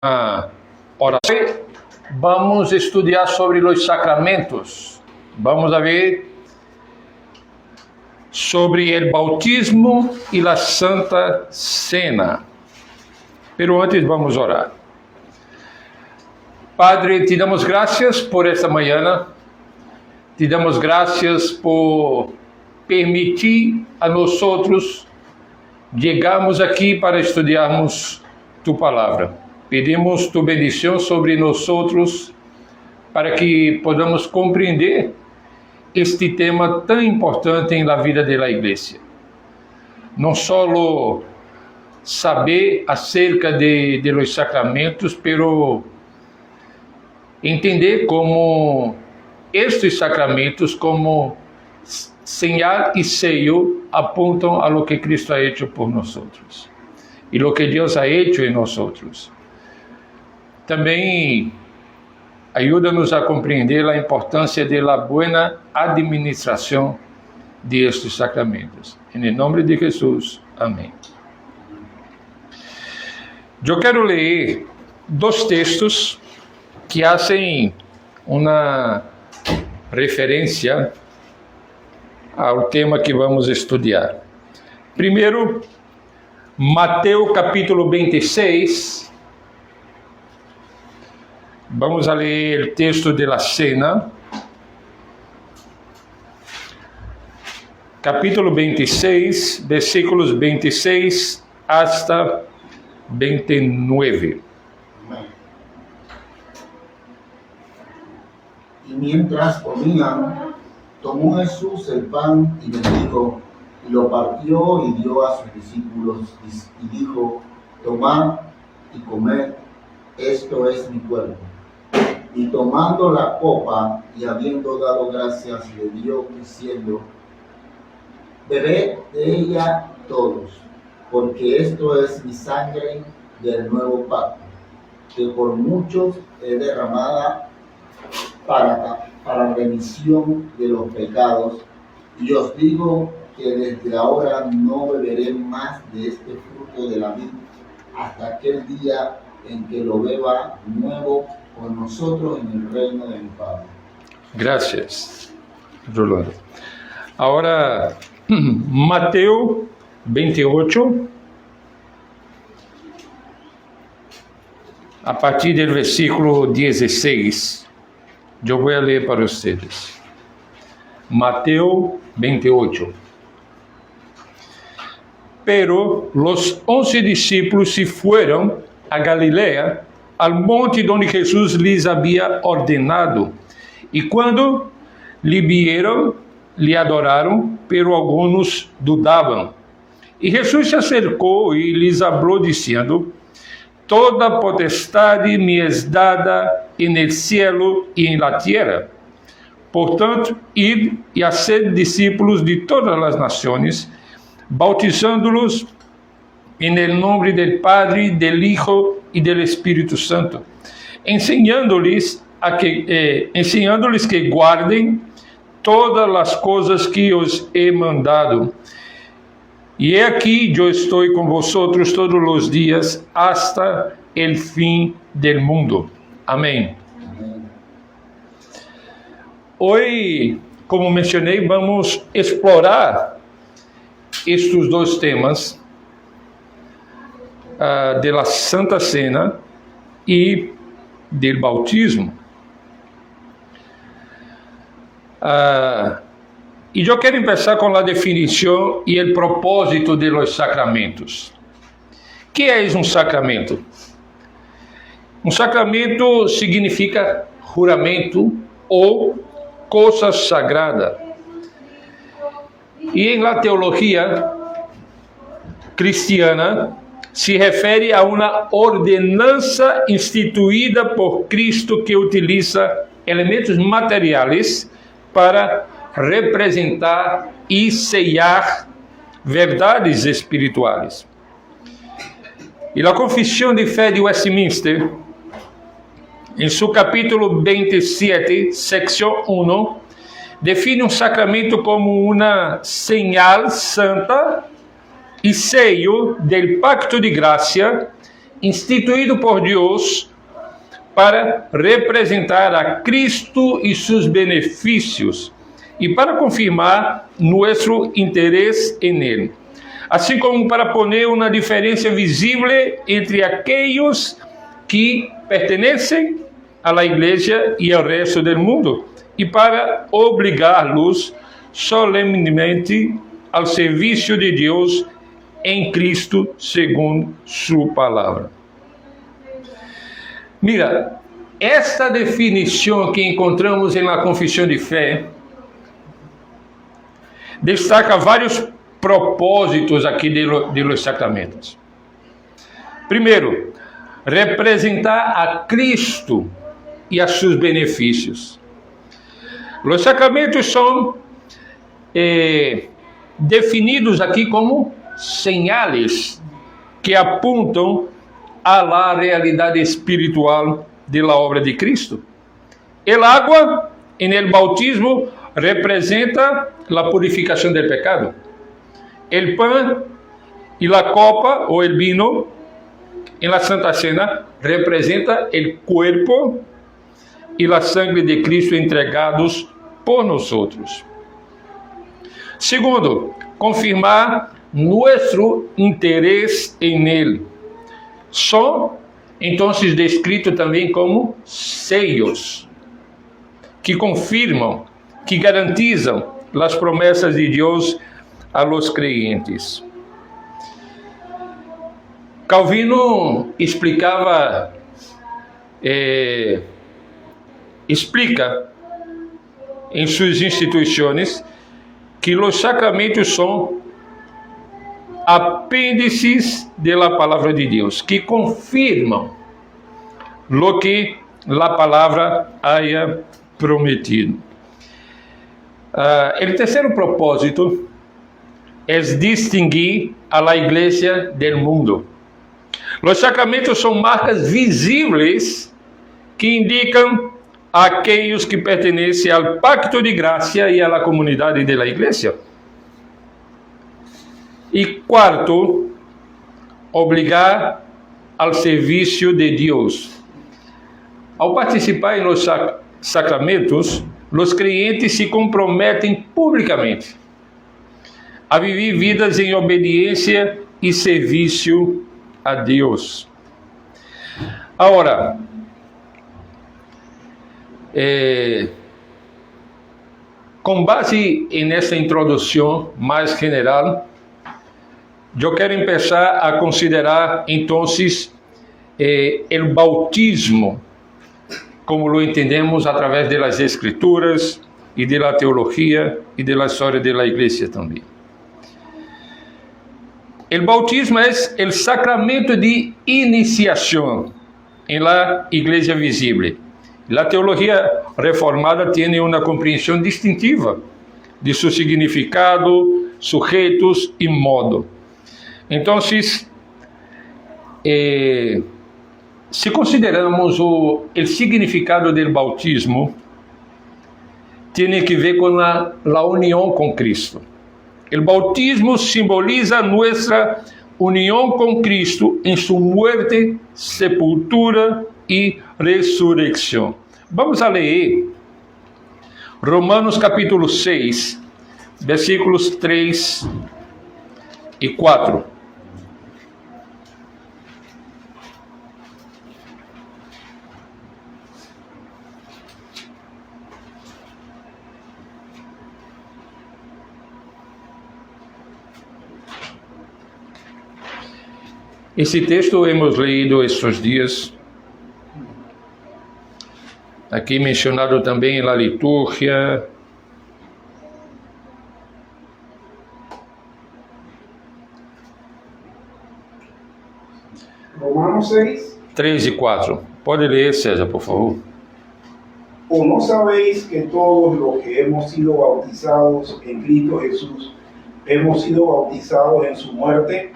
oração. Vamos estudar sobre os sacramentos. Vamos a ver sobre o bautismo e a Santa Cena. Pero antes vamos orar. Padre, te damos graças por esta manhã. Te damos graças por permitir a nós outros chegarmos aqui para estudarmos tu palavra. Pedimos tu bendição sobre nós outros para que podamos compreender este tema tão importante na vida da igreja. Não só saber acerca de los sacramentos, pero entender como estes sacramentos, como señal e sello, apontam a lo que Cristo ha hecho por nós e lo que Deus ha hecho em nós. Também ajuda-nos a compreender a importância da boa administração de estes sacramentos. Em nome de Jesus. Amém. Eu quero ler dois textos que fazem uma referência ao tema que vamos estudar. Primeiro, Mateus capítulo 26. Vamos a ler o texto de la cena. Capítulo 26, versículos 26 hasta 29. Y mientras comían, tomó Jesús el pan y bendijo, y lo partió y dio a sus discípulos, y dijo: tomad y comed, esto es mi cuerpo. Y tomando la copa, y habiendo dado gracias, le dio, diciendo: bebed de ella todos, porque esto es mi sangre del nuevo pacto, que por muchos es derramada para remisión de los pecados. Y os digo que desde ahora no beberé más de este fruto de la vid, hasta aquel día en que lo beba nuevo con nosotros en el reino de mi Padre. Gracias, Rolando. Ahora, Mateo 28, a partir del versículo 16, yo voy a leer para ustedes. Mateo 28. Pero los 11 discípulos se fueron a Galilea, al monte donde Jesús les había ordenado. Y cuando le vieron, le adoraron, pero algunos dudaban. Y Jesús se acercó y les habló diciendo: toda potestade me es dada en el cielo y en la tierra. Por tanto, id y haced discípulos de todas las naciones, bautizándolos en el nombre del Padre, del Hijo y del Espíritu Santo, enseñándoles que guarden todas las cosas que os he mandado. Y he aquí, yo estoy con vosotros todos los días hasta el fin del mundo. Amén. Hoy, como mencioné, vamos a explorar estes dois temas de la Santa Cena e del bautismo. E eu quero começar com a definição e o propósito de los sacramentos. O que é um sacramento? Um sacramento significa juramento ou coisa sagrada. E em la teologia cristiana se refere a uma ordenança instituída por Cristo que utiliza elementos materiais para representar e sellar verdades espirituais. E a Confissão de Fé de Westminster, em seu capítulo 27, secção 1, define um sacramento como uma señal santa e sello del pacto de gracia instituído por Dios para representar a Cristo y sus beneficios y para confirmar nuestro interés en Él, así como para poner una diferencia visible entre aquellos que pertenecen a la Iglesia y al resto del mundo, y para obligarlos solemnemente al servicio de Dios en Cristo según su palabra. Mira, esta definición que encontramos en la confesión de fe destaca vários propósitos aqui de los sacramentos. Primeiro, representar a Cristo e a seus benefícios. Os sacramentos são definidos aqui como señales que apuntam a la realidade espiritual de la obra de Cristo. El agua en el bautismo representa la purificación del pecado. El pan y la copa o el vino en la Santa Cena representa el cuerpo y la sangre de Cristo entregados por nosotros. Segundo, confirmar nuestro interés en Él. Son entonces descritos también como sellos que confirman, que garantizan las promesas de Dios a los creyentes. Calvino explica em suas instituições que os sacramentos são apêndices de la palavra de Deus, que confirmam lo que la palavra haya prometido. O terceiro propósito é distinguir a la igreja del mundo. Os sacramentos são marcas visíveis que indicam a aqueles que pertencem ao pacto de graça e à comunidade da igreja. E quarto, obrigar ao serviço de Deus. Ao participar em los sacramentos, os crentes se comprometem publicamente a viver vidas em obediência e serviço a Deus. Agora, com base nessa introdução mais general, eu quero começar a considerar, então, o bautismo, como lo entendemos a través de las escrituras e de la teologia e de la história de la igreja também. O bautismo é o sacramento de iniciação em la igreja visível. La teologia reformada tem uma compreensão distintiva de seu significado, sujeitos e modo. Então, se consideramos o significado do bautismo, tem que ver com a união com Cristo. O bautismo simboliza nossa união com Cristo em sua muerte, sepultura e ressurreição. Vamos a ler Romanos capítulo 6, versículos 3 e 4. Esse texto hemos leído estes dias, aqui mencionado também na liturgia. Romanos 6. 3 e 4. Pode ler, César, por favor. ¿O no sabéis que todos los que hemos sido bautizados en Cristo Jesús, hemos sido bautizados en su muerte?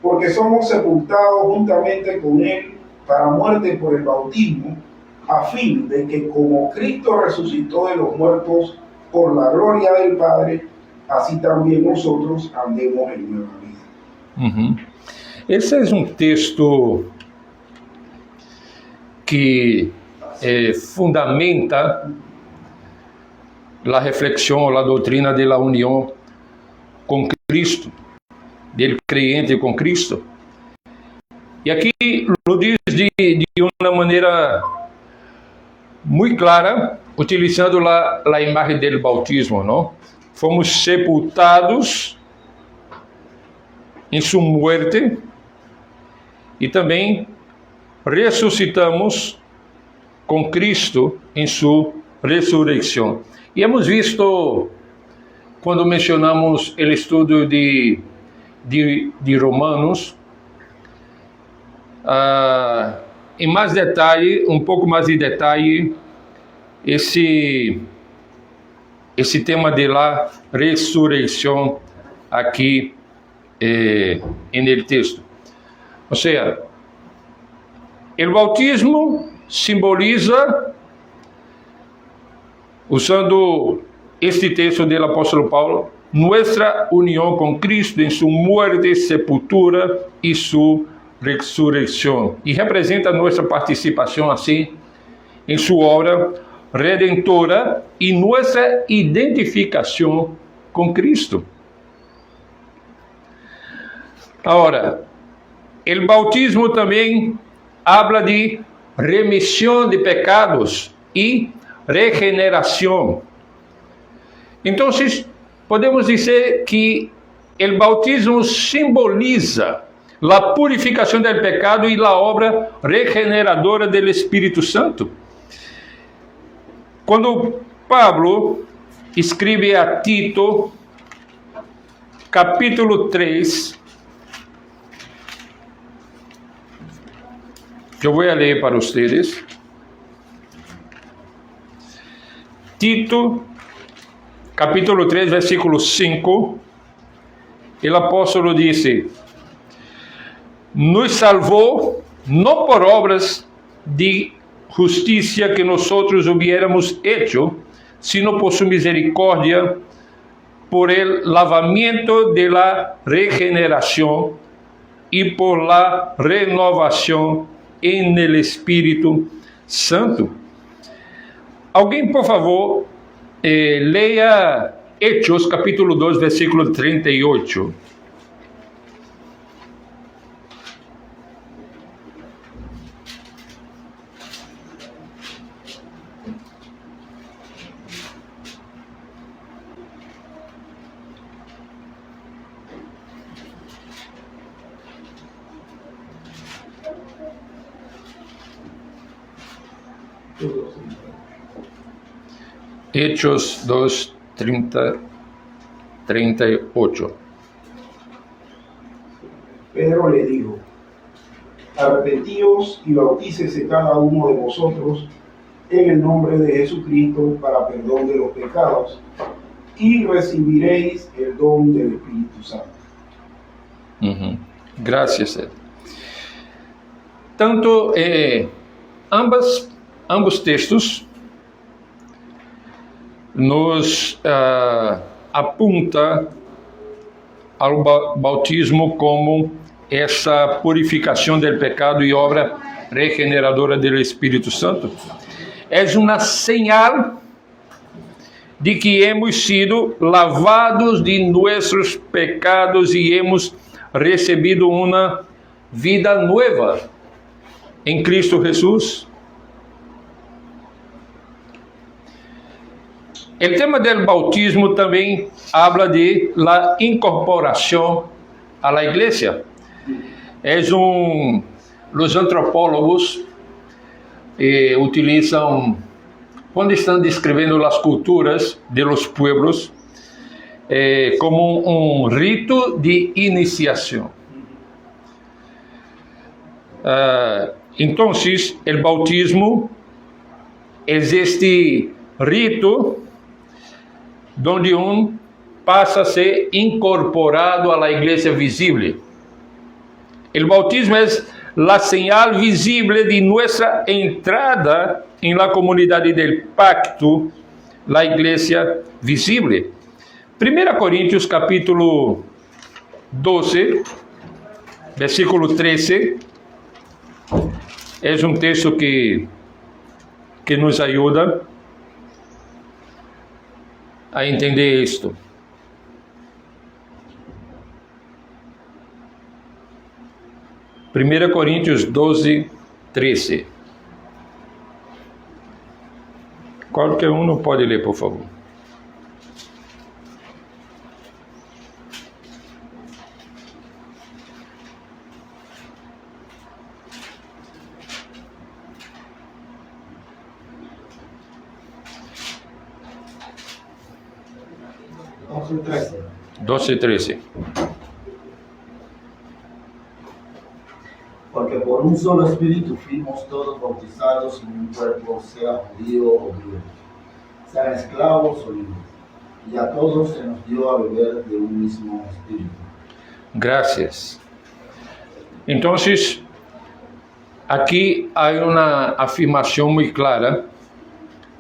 Porque somos sepultados juntamente con Él para muerte por el bautismo, a fin de que como Cristo resucitó de los muertos por la gloria del Padre, así también nosotros andemos en nueva vida. Esse é um texto que fundamenta a reflexão, a doutrina da união com Cristo, del creyente com Cristo. E aqui lo diz de uma maneira muito clara, utilizando a imagem do bautismo, não? Fomos sepultados em sua muerte e também ressuscitamos com Cristo em sua ressurreição. E hemos visto, quando mencionamos o estudo de Romanos, em mais detalhe, um pouco mais de detalhe, esse tema de la ressurreição aqui no texto. Ou seja, o bautismo simboliza, usando este texto do apóstolo Paulo, nossa união com Cristo em sua muerte, sepultura e sua ressurreição, e representa nossa participação assim em sua obra redentora e nossa identificação com Cristo. Agora, o bautismo também habla de remissão de pecados e regeneração. Então, podemos dizer que o bautismo simboliza a purificação do pecado e a obra regeneradora do Espírito Santo. Quando Pablo escreve a Tito, capítulo 3, eu vou ler para vocês. Tito, capítulo 3, versículo 5, o apóstolo disse: nos salvou não por obras de justiça que nosotros hubiéramos hecho, sino por su misericordia, por el lavamiento de la regeneración y por la renovación en el Espíritu Santo. Alguém, por favor, leia Hechos, capítulo 2, versículo 38. Hechos 2, 38. Pedro le dijo: arrepentíos y bautícese cada uno de vosotros en el nombre de Jesucristo para perdón de los pecados, y recibiréis el don del Espíritu Santo. Gracias, Ed. Tanto ambos textos nos apunta ao bautismo como essa purificação do pecado e obra regeneradora do Espírito Santo. É uma señal de que hemos sido lavados de nossos pecados e hemos recebido uma vida nova em Cristo Jesus. O tema do bautismo também habla de la incorporação a la igreja. Os antropólogos utilizam, quando estão descrevendo as culturas de los pueblos, como rito de iniciação. Então, o bautismo é este rito donde passa a ser incorporado a la igreja visível. O bautismo é a señal visível de nossa entrada em la comunidade del pacto, la igreja visível. 1 Coríntios capítulo 12, versículo 13, é um texto que nos ajuda a entender isto. Primeira Coríntios 12, 13. Qualquer um não pode ler, por favor. Verso 13. 12, 13. Porque por un solo espíritu fuimos todos bautizados en un cuerpo, sea judío o griego, sean esclavos o libres, y a todos se nos dio a beber de un mismo espíritu. Gracias. Entonces, aquí hay una afirmación muy clara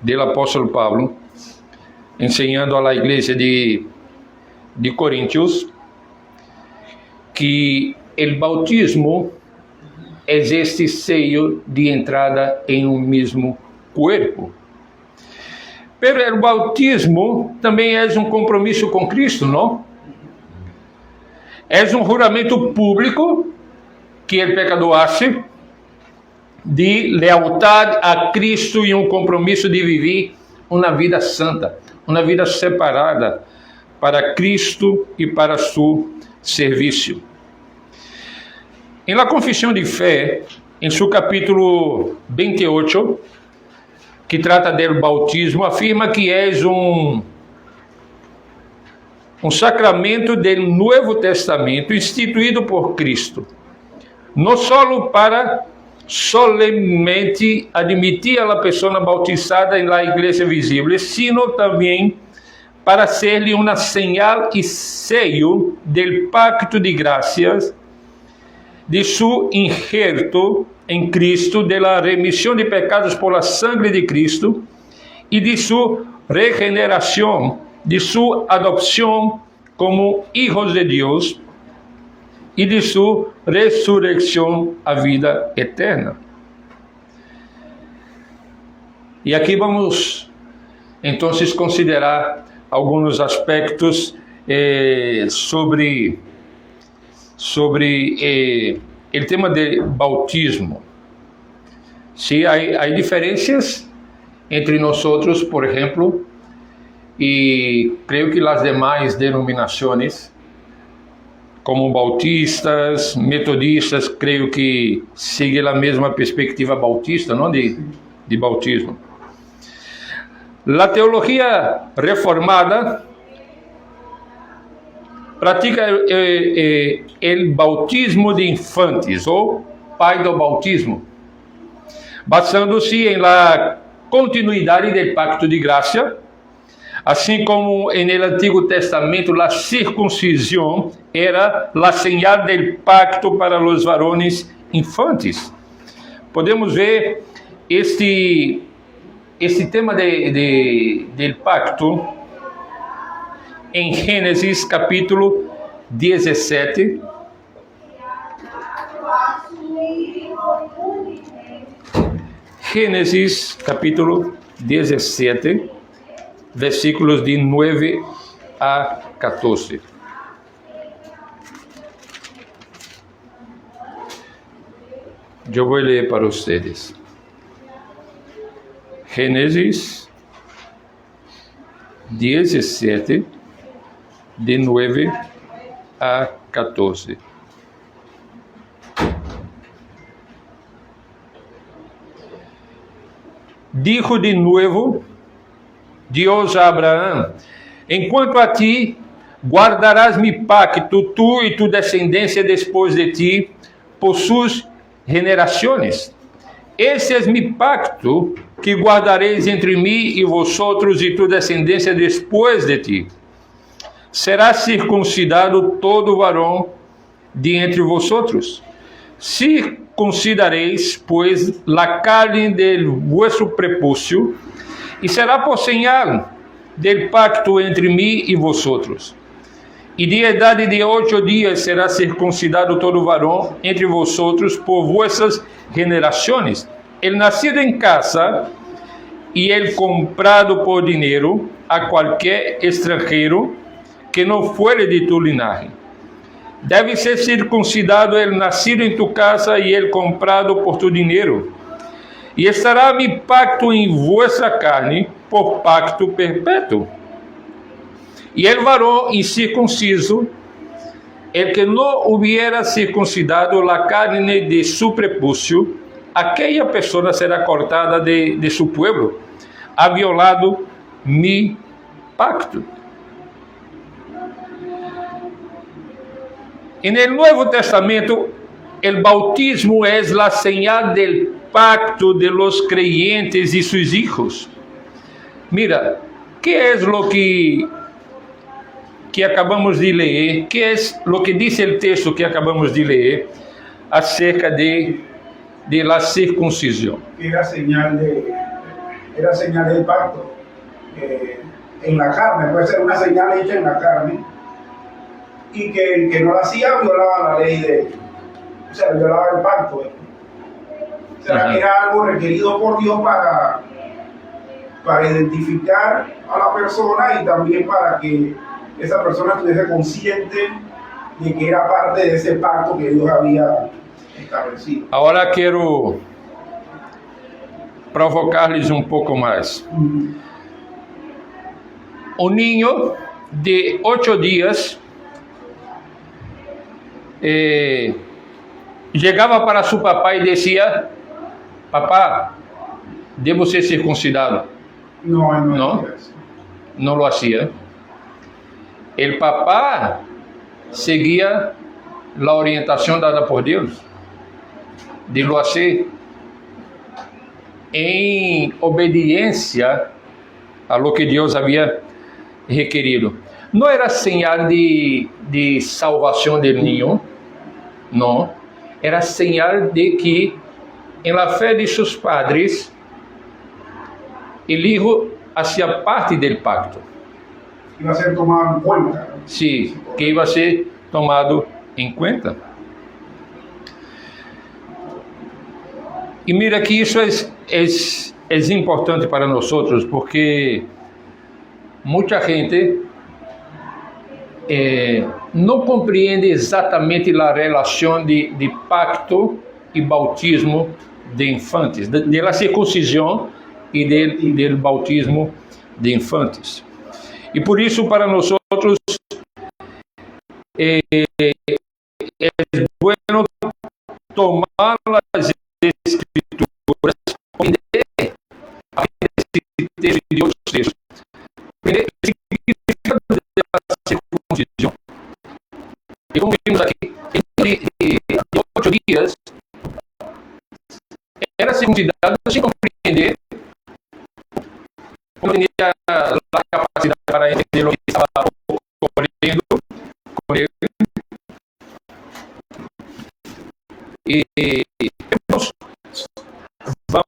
del apóstol Pablo, enseñando a la iglesia de Corintios, que el bautismo es este sello de entrada en un mismo cuerpo. Pero el bautismo também é um compromisso com Cristo, não? É um juramento público que o pecador hace de lealdade a Cristo e um compromisso de viver uma vida santa, uma vida separada para Cristo e para seu serviço. Em la Confissão de Fé, em seu capítulo 28, que trata do bautismo, afirma que é um sacramento do Novo Testamento instituído por Cristo, não só para solenemente admitir a pessoa bautizada na igreja visível, sino também para ser-lhe uma señal e sello do pacto de graças de su injerto em Cristo, de la remissão de pecados por la sangre de Cristo e de su regeneração, de su adopção como hijos de Deus e de su resurrecção à vida eterna. E aqui vamos então considerar alguns aspectos sobre o tema de bautismo. Sí, hay diferencias entre nosotros, por ejemplo, y creo que las demás denominaciones, como bautistas, metodistas, creo que sigue la misma perspectiva bautista, ¿no? de bautismo. La teología reformada pratica o bautismo de infantes, ou pai do bautismo, basando-se em la continuidade do pacto de graça, assim como no Antigo Testamento a circuncisão era a señal do pacto para os varones infantes. Podemos ver este tema del pacto em Gênesis capítulo 17, Gênesis capítulo 17, versículos de 9 a 14. Eu vou ler para vocês. Gênesis 17, de 9 a 14. Dijo de nuevo Deus a Abraão: enquanto a ti guardarás mi pacto, tu e tu descendência depois de ti, por suas generações. Esse é mi pacto que guardareis entre mim e vosotros e tu descendência depois de ti. Será circuncidado todo varão de entre vosotros. Circuncidareis, pois, la carne del vuestro prepúcio, e será por señal del pacto entre mim e vosotros. Y de edad de 8 días será circuncidado todo varón entre vosotros por vuestras generaciones. El nacido en casa y el comprado por dinero a cualquier extranjero que no fuere de tu linaje. Debe ser circuncidado el nacido en tu casa y el comprado por tu dinero. Y estará mi pacto en vuestra carne por pacto perpetuo. Y el varón incircunciso, el que no hubiera circuncidado la carne de su prepucio, aquella persona será cortada de su pueblo. Ha violado mi pacto. En el Nuevo Testamento, el bautismo es la señal del pacto de los creyentes y sus hijos. Mira, ¿qué es lo que acabamos de leer? ¿Qué es lo que dice el texto que acabamos de leer acerca de la circuncisión? Era señal del pacto. En la carne, puede ser una señal hecha en la carne, y que el que no la hacía violaba la ley o sea, violaba el pacto. O sea, era algo requerido por Dios para identificar a la persona y también para que esa persona estuviese consciente de que era parte de ese pacto que Dios había establecido. Ahora quiero provocarles un poco más. Un niño de 8 días llegaba para su papá y decía: papá, debo ser circuncidado. No lo hacía. El papá seguía la orientación dada por Dios de lo hacer en obediencia a lo que Dios había requerido. No era señal de salvación del niño, no. Era señal de que en la fe de sus padres el hijo hacía parte del pacto. Iba a ser tomado en cuenta. Sí, que iba a ser tomado en cuenta. Y mira que eso es importante para nosotros, porque mucha gente no comprende exatamente la relación de pacto y bautismo de infantes, de la circuncisión y del bautismo de infantes. Y por eso para nosotros es bueno tomar las escrituras, aprender a ese texto de Dios, aprender el significado de la circuncisión. Y como vimos aquí, de 8 días, era circuncidado sin comprender, no tenía la capacidad para entender lo que estaba ocurriendo con él.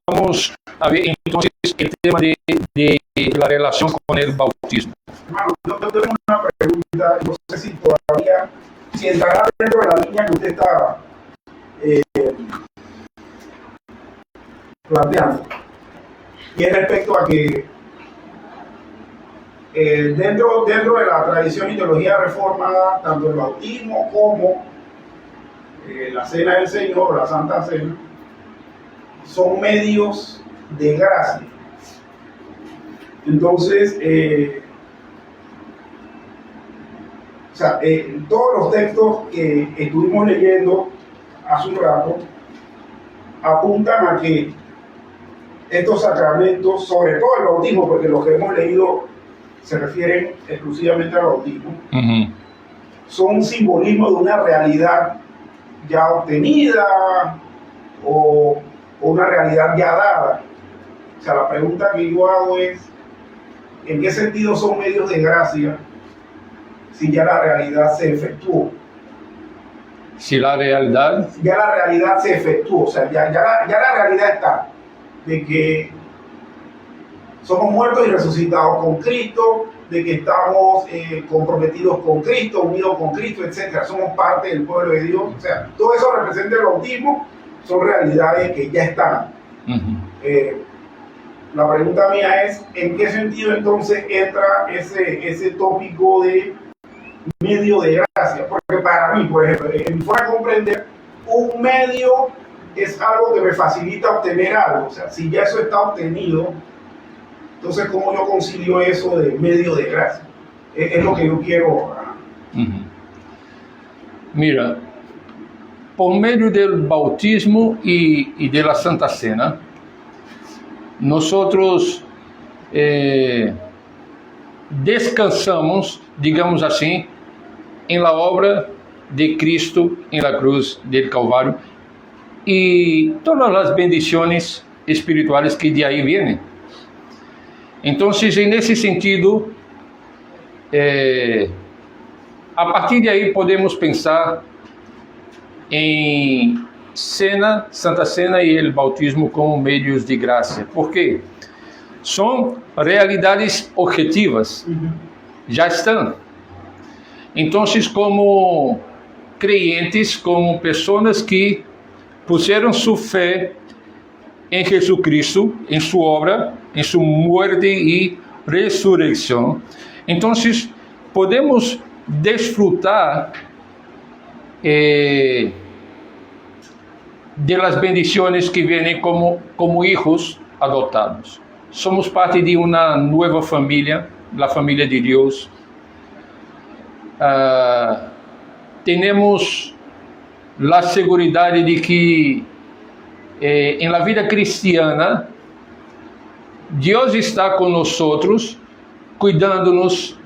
Vamos a ver entonces el tema de la relación con el bautismo. Hermano, yo tengo una pregunta, no sé si todavía, si entrará dentro de la línea que usted está planteando. Y es respecto a que dentro de la tradición y teología reformada, tanto el bautismo como la cena del Señor, la Santa Cena, son medios de gracia. Entonces, todos los textos que estuvimos leyendo hace un rato apuntan a que estos sacramentos, sobre todo el bautismo, porque los que hemos leído se refieren exclusivamente al bautismo, son un simbolismo de una realidad ya obtenida o una realidad ya dada. O sea, la pregunta que yo hago es: ¿en qué sentido son medios de gracia si ya la realidad se efectuó? Si la realidad... Ya la realidad se efectuó, o sea, ya la realidad está, de que somos muertos y resucitados con Cristo, de que estamos comprometidos con Cristo, unidos con Cristo, etc. Somos parte del pueblo de Dios. O sea, todo eso representa el bautismo, son realidades que ya están. La pregunta mía es, ¿en qué sentido entonces entra ese tópico de medio de gracia? Porque para mí, por ejemplo, en mi forma de comprender, un medio es algo que me facilita obtener algo. O sea, si ya eso está obtenido, entonces ¿cómo yo concilio eso de medio de gracia? Es lo que yo quiero. Mira, por medio del bautismo y de la Santa Cena, nosotros descansamos, digamos assim, em la obra de Cristo em la cruz del Calvário e todas as bendições espirituais que de aí vêm. Então, nesse sentido, a partir de aí podemos pensar em cena, Santa Cena e o bautismo como meios de graça. Por quê? São realidades objetivas, já estão. Então, como creyentes, como pessoas que puseram sua fé em Jesucristo, em sua obra, em sua morte e ressurreição, então podemos desfrutar de las bendiciones que vêm como hijos adotados. Somos parte de uma nova família, a família de Deus. Temos a segurança de que em la vida cristiana Deus está conosco, cuidando-nos,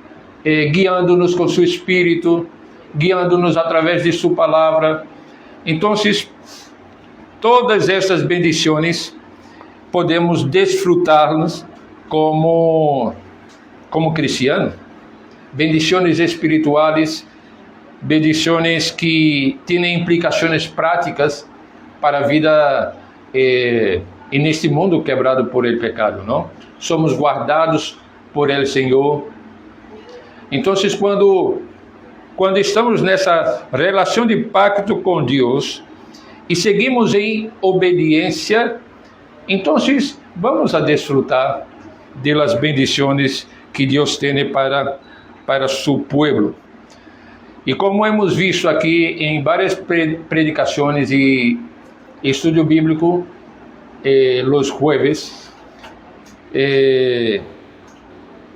guiando-nos com seu Espírito, guiando-nos através de sua palavra. Então, todas essas bendições podemos desfrutá-las como cristianos. Bendições espirituais, bendições que têm implicações práticas para a vida neste mundo quebrado por el pecado, não? Somos guardados por el Senhor. Então, quando estamos nessa relação de pacto com Deus e seguimos em obediência, então vamos a desfrutar de las bendições que Deus tem para seu povo. E como hemos visto aqui em várias predicações e estudo bíblico los jueves,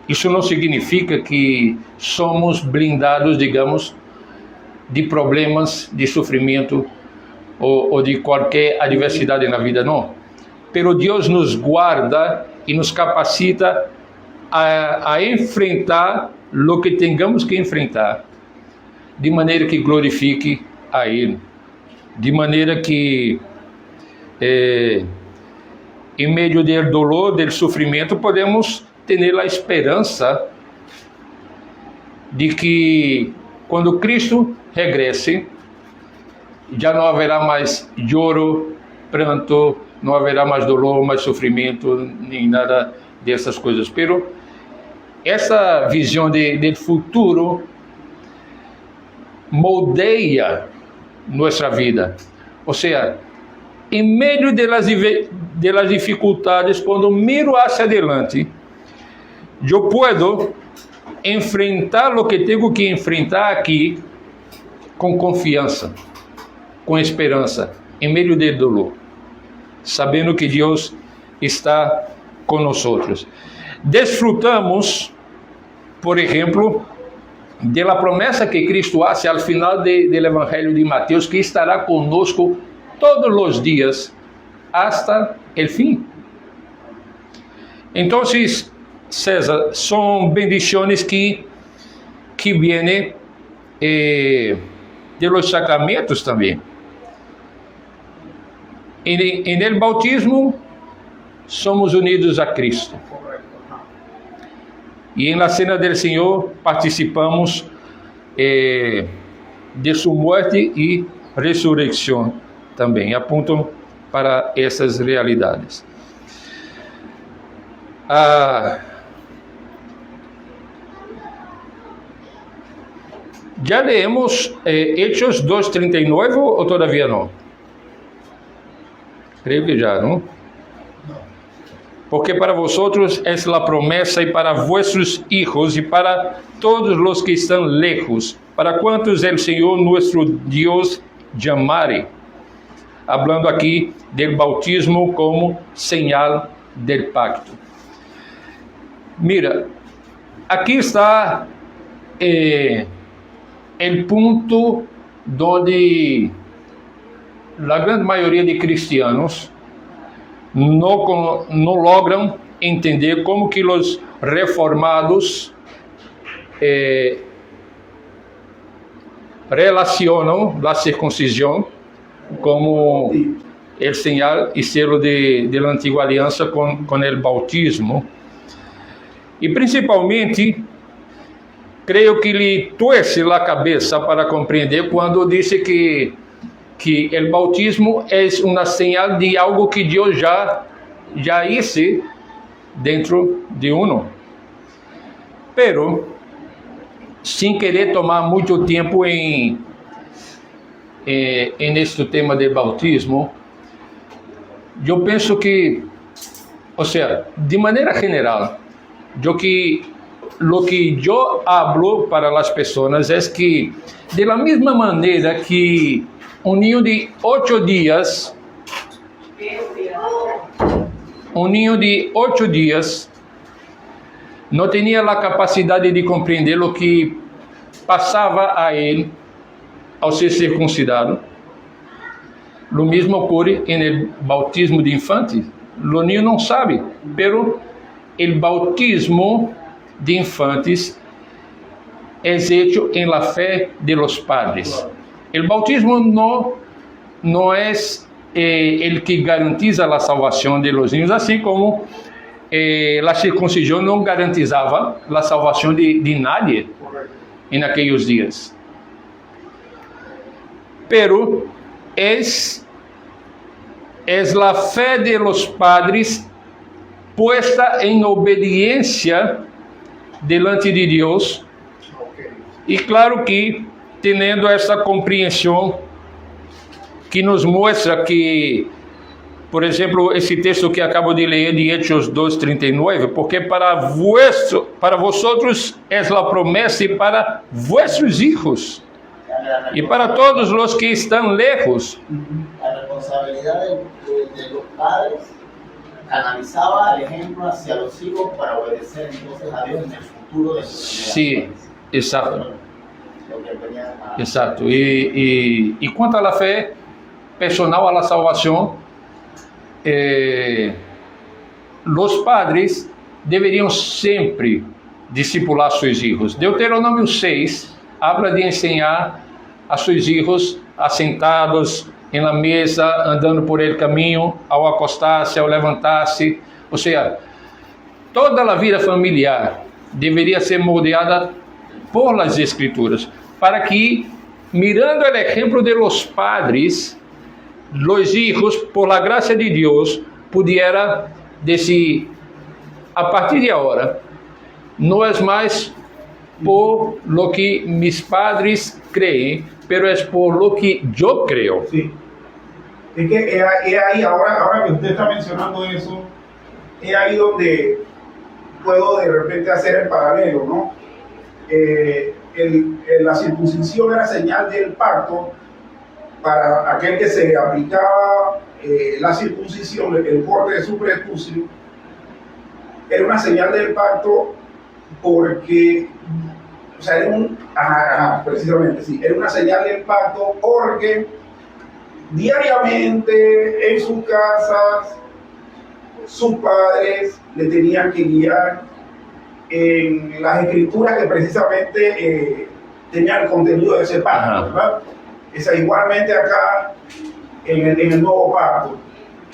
isso não significa que somos blindados, digamos, de problemas, de sofrimento ou de qualquer adversidade na vida, não. Pero Deus nos guarda e nos capacita a enfrentar o que tengamos que enfrentar, de maneira que glorifique a Ele, de maneira que em meio do dolor, do sofrimento, podemos ter a esperança de que quando Cristo regresse, já não haverá mais choro, pranto, não haverá mais dolor, mais sofrimento, nem nada dessas coisas. Pero essa visão de futuro moldeia nossa vida. Ou seja, em meio de las dificuldades, quando miro hacia adelante, eu posso enfrentar o que tenho que enfrentar aqui com confiança, com esperança, em meio do dolor, sabendo que Deus está conosco. Desfrutamos, por exemplo, da promessa que Cristo faz ao final do Evangelho de Mateus, que estará conosco todos os dias hasta el fim. Então, César, são bendições que vêm de los sacramentos também. En el bautismo somos unidos a Cristo. E em la cena del Senhor participamos de sua morte e ressurreição também. Apontam para essas realidades. Ya leemos Hechos 2:39 o todavía no? Creo que ya, ¿no? Porque para vosotros es la promesa y para vuestros hijos y para todos los que están lejos, para cuantos el Señor nuestro Dios llamare. Hablando aquí del bautismo como señal del pacto. Mira, aquí está el punto donde la gran mayoría de cristianos no logran entender como que los reformados relacionan la circuncisión como el señal y selo de la antigua alianza con el bautismo. Y principalmente, creo que le tuerce la cabeza para comprender cuando dice que el bautismo es una señal de algo que Dios ya hizo dentro de uno. Pero, sin querer tomar mucho tiempo en este tema del bautismo, yo pienso que, o sea, de manera general, lo que yo hablo para las personas es que, de la misma manera que un niño de 8 días no tenía la capacidad de comprender lo que pasaba a él al ser circuncidado. Lo mismo ocurre en el bautismo de infantes. Los niños no saben, pero el bautismo de infantes es hecho en la fe de los padres. El bautismo no es el que garantiza la salvación de los niños, así como la circuncisión no garantizaba la salvación de nadie en aquellos días. Pero es la fe de los padres puesta en obediencia delante de Dios, y claro que teniendo esta comprensión que nos muestra que, por ejemplo, ese texto que acabo de leer de Hechos 2:39, porque para vosotros es la promesa y para vuestros hijos y para todos los que están lejos. La responsabilidad de los padres canalizaba el ejemplo hacia los hijos para obedecer entonces a Dios en el futuro de sus generaciones. Sí, exacto. Exacto. Y quanto a la fe personal a la salvación, los padres deberían siempre discipular a sus hijos. Deuteronômio 6 habla de enseñar a sus hijos assentados em la mesa, andando por el caminho, ao acostar-se, ao levantar-se. Ou seja, toda a vida familiar deveria ser moldeada por las Escrituras, para que, mirando o exemplo de los padres, los hijos, por la gracia de Dios, pudiera decir, a partir de ahora, no es más por lo que mis padres creen, pero es por lo que yo creo. Sí. Es que es ahí, ahora que usted está mencionando eso, es ahí donde puedo de repente hacer el paralelo, ¿no? La circuncisión era señal del pacto para aquel que se le aplicaba la circuncisión, el corte de su prepucio, era una señal del pacto porque, o sea, precisamente, sí, era una señal del pacto porque diariamente en sus casas sus padres le tenían que guiar en las escrituras que precisamente tenían el contenido de ese pacto, ¿verdad? Igualmente acá en el nuevo pacto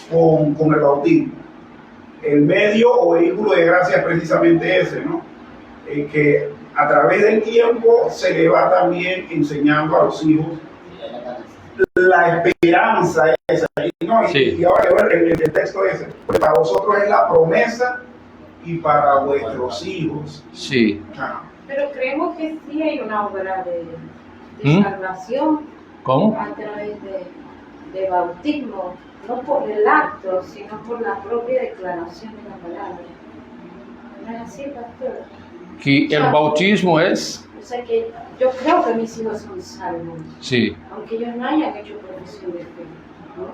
con el bautismo. El medio o vehículo de gracia es precisamente ese, ¿no? Que a través del tiempo se le va también enseñando a los hijos la esperanza esa, ¿no? Sí. Y ahora el texto ese, pues para vosotros es la promesa y para vuestros hijos. Sí. Ah, Pero creemos que sí hay una obra de ¿Mm? salvación ¿Cómo? a través de bautismo, no por el acto, sino por la propia declaración de la palabra. ¿No es así, pastor? Que el bautismo es... O sea que yo creo que mis hijos son salvos, Sí. aunque ellos no hayan hecho profesión de fe, ¿no?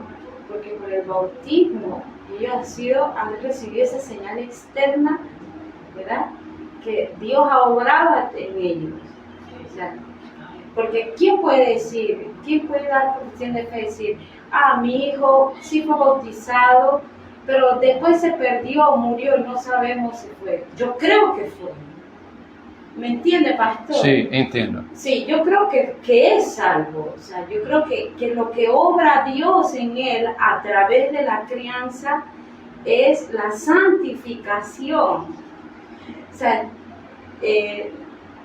Porque por el bautismo ellos han recibido esa señal externa, ¿verdad? Que Dios ha obrado en ellos. O sea, porque ¿quién puede dar profesión de fe y decir, mi hijo sí fue bautizado, pero después se perdió o murió y no sabemos si fue? Yo creo que fue. ¿Me entiende, pastor? Sí, entiendo. Sí, yo creo que es salvo. O sea, yo creo que lo que obra Dios en él a través de la crianza es la santificación. O sea,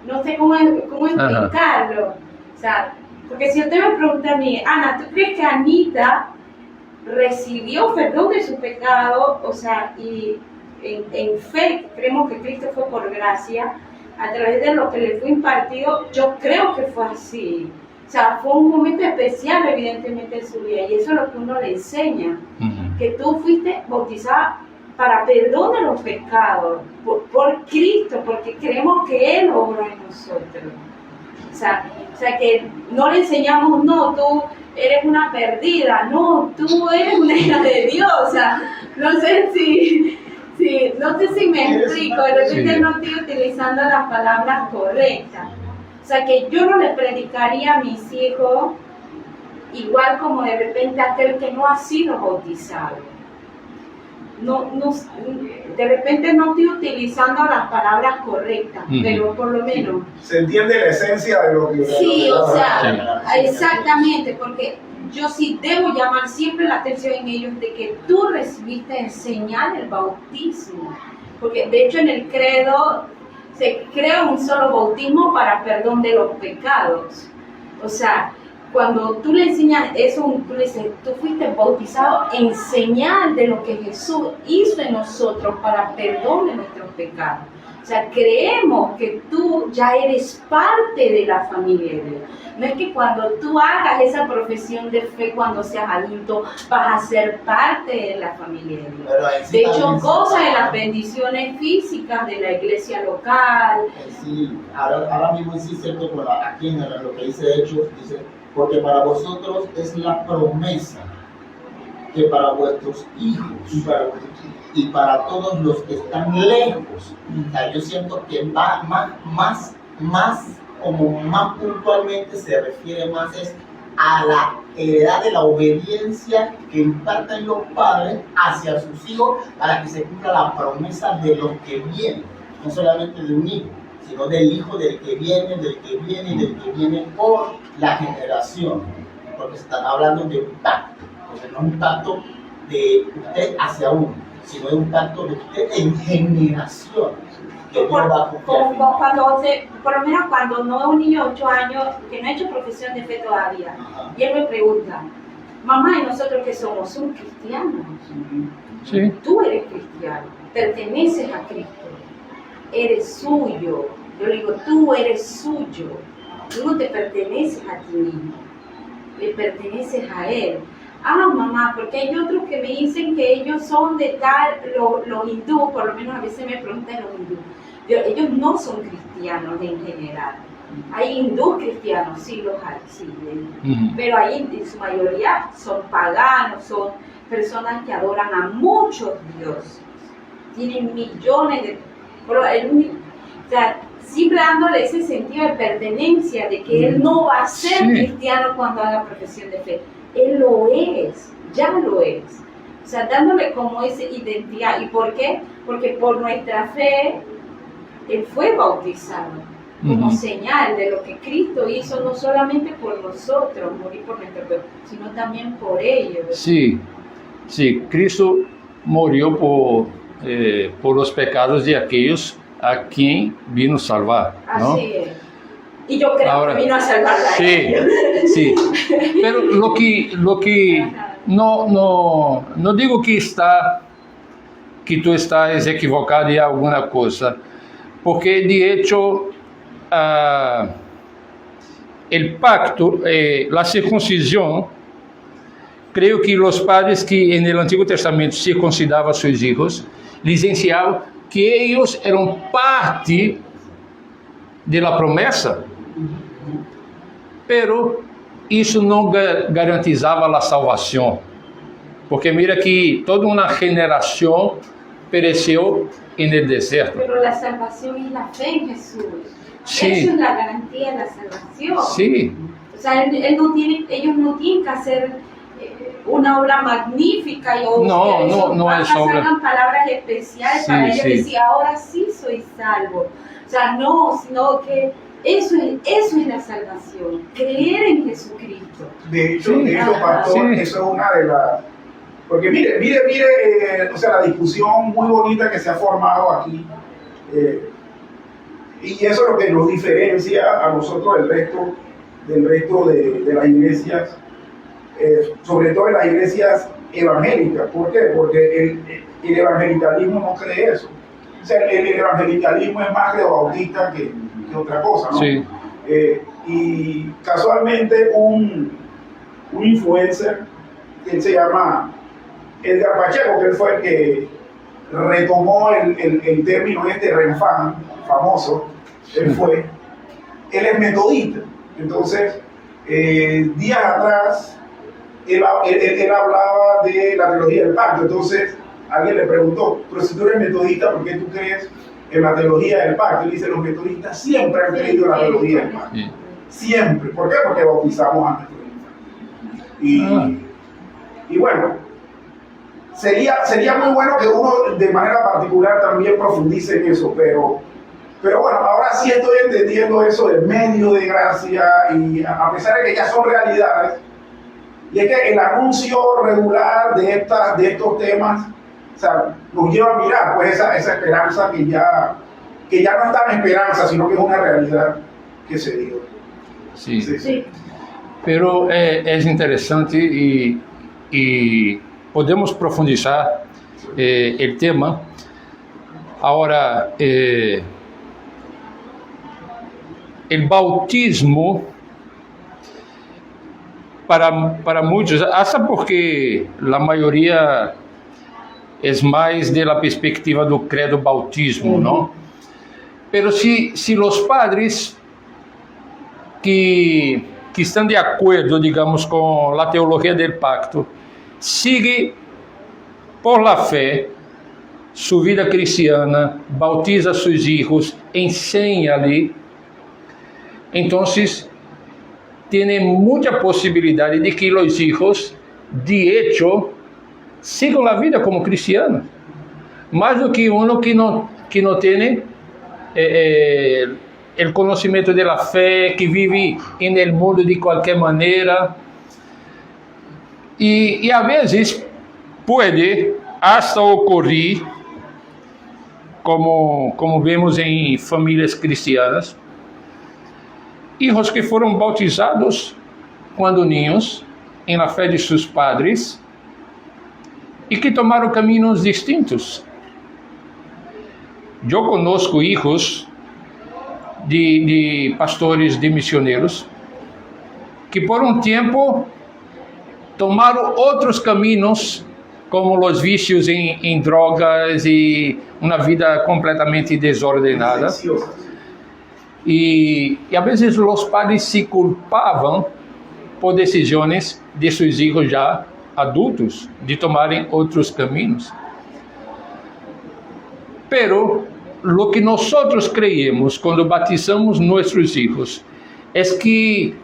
no sé cómo explicarlo. O sea, porque si usted me pregunta a mí, Ana, ¿tú crees que Anita recibió perdón de su pecado? O sea, y en fe creemos que Cristo fue por gracia, a través de lo que le fue impartido. Yo creo que fue así. O sea, fue un momento especial evidentemente en su vida, y eso es lo que uno le enseña, que tú fuiste bautizada para perdón de los pecados, por Cristo, porque creemos que Él obró en nosotros. O sea, que no le enseñamos, no, tú eres una perdida, no, tú eres una hija de Dios. O sea, no sé si me explico, de repente no estoy utilizando las palabras correctas. O sea, que yo no le predicaría a mis hijos igual como de repente aquel que no ha sido bautizado. De repente no estoy utilizando las palabras correctas, pero por lo menos... Se entiende la esencia de lo que... Sí, o sea, exactamente, porque yo sí debo llamar siempre la atención en ellos de que tú recibiste en señal el bautismo, porque de hecho en el credo se crea un solo bautismo para perdón de los pecados. O sea, cuando tú le enseñas eso, tú le dices, tú fuiste bautizado en señal de lo que Jesús hizo en nosotros para perdón de nuestros pecados. O sea, creemos que tú ya eres parte de la familia de Dios. No es que cuando tú hagas esa profesión de fe cuando seas adulto vas a ser parte de la familia de Dios. De hecho, goza de las bendiciones físicas de la iglesia local. Sí, ahora mismo sí es cierto, aquí en lo que dice Hechos, dice, porque para vosotros es la promesa que para vuestros hijos y para todos los que están lejos. O sea, yo siento que va más puntualmente se refiere más es a la heredad de la obediencia que imparten los padres hacia sus hijos para que se cumpla la promesa de los que vienen, no solamente de un hijo, sino del hijo del que viene, del que viene y del que viene por la generación, porque se está hablando de un pacto, porque no es un pacto de usted hacia uno, sino es un pacto de usted en generaciones. Por lo menos cuando no es un niño de 8 años que no ha hecho profesión de fe todavía, y él me pregunta, mamá, ¿y nosotros qué somos? ¿Somos cristianos? Sí. Tú eres cristiano, perteneces a Cristo, eres suyo. Yo le digo, tú eres suyo, tú no te perteneces a ti mismo, le perteneces a Él. Mamá, porque hay otros que me dicen que ellos son de tal, los hindú, por lo menos a veces me preguntan los hindú. Ellos no son cristianos en general. Hay hindú cristianos, sí los hay, sí, pero ahí en su mayoría son paganos, son personas que adoran a muchos dioses, tienen millones de... O sea, siempre dándole ese sentido de pertenencia, de que él no va a ser cristiano cuando haga profesión de fe. Él lo es, ya lo es. O sea, dándole como esa identidad. ¿Y por qué? Porque por nuestra fe, Él fue bautizado como señal de lo que Cristo hizo, no solamente por nosotros, morir por nuestro cuerpo, sino también por ellos. Sí, Cristo murió por los pecados de aquellos a quien vino a salvar, ¿no? Así es. Y yo creo que vino a salvarla. Sí. Pero lo que no digo que está que tú estás equivocado en alguna cosa, porque de hecho el pacto, la circuncisión, creo que los padres que en el Antiguo Testamento circuncidaban a sus hijos, les enseñaban que ellos eran parte de la promesa, pero isso não garantizava a salvação, porque mira que toda uma geração pereceu no deserto. Pero la salvación es la fe en Jesús. Sí. Eso es la garantía de la salvación. Sí, O sea, ellos no tienen que hacer una obra magnífica y No, que esos no es papas obra. hagan palabras especiales Sí, para ellos sí. decir, ahora sí soy salvo. O sea, no, sino que eso es la salvación, creer en Jesucristo. De hecho, Sí. pastor, Sí. eso es una de las... Porque mire, o sea, la discusión muy bonita que se ha formado aquí, y eso es lo que nos diferencia a nosotros del resto de las iglesias, sobre todo en las iglesias evangélicas. ¿Por qué? Porque el evangelicalismo no cree eso. O sea, el evangelicalismo es más bautista que otra cosa, ¿no? sí, Y casualmente un influencer, que se llama Edgar Pacheco, que él fue el que retomó el término renfán famoso, él es metodista. Entonces, días atrás, él hablaba de la teología del pacto. Entonces, alguien le preguntó, pero si tú eres metodista, ¿por qué tú crees en la teología del pacto? Él dice, los metodistas siempre han creído en la teología del pacto. sí. Siempre. ¿Por qué? Porque bautizamos a nuestros hijos. Y bueno, sería muy bueno que uno de manera particular también profundice en eso, pero bueno, ahora sí estoy entendiendo eso del medio de gracia, y a pesar de que ya son realidades, y es que el anuncio regular de estos temas, o sea, nos lleva a mirar pues esa esperanza que ya no está en esperanza, sino que es una realidad que se dio. Sí. Sí. Pero es interesante y podemos profundizar el tema. Ahora, el bautismo para muchos, hasta porque la mayoría es más de la perspectiva do credo bautismo, ¿no? Pero si los padres que están de acuerdo, digamos, con la teología del pacto, siguen por la fe su vida cristiana, bautiza a sus hijos, enseña-lhe, entonces tiene mucha posibilidad de que los hijos, de hecho, sigan la vida como cristianos, más do que uno que no tiene el conocimiento de la fe, que vive en el mundo de cualquier manera, y a veces puede hasta ocurrir, como vemos en familias cristianas, hijos que fueron bautizados cuando niños en la fe de sus padres y que tomaron caminos distintos. Yo conozco hijos de pastores, de misioneros, que por un tiempo tomaron otros caminos, como los vicios en drogas y una vida completamente desordenada. Y a veces los padres se culpaban por decisiones de sus hijos ya adultos, de tomarem outros caminhos. Pero lo que nosotros creemos quando batizamos nuestros hijos es que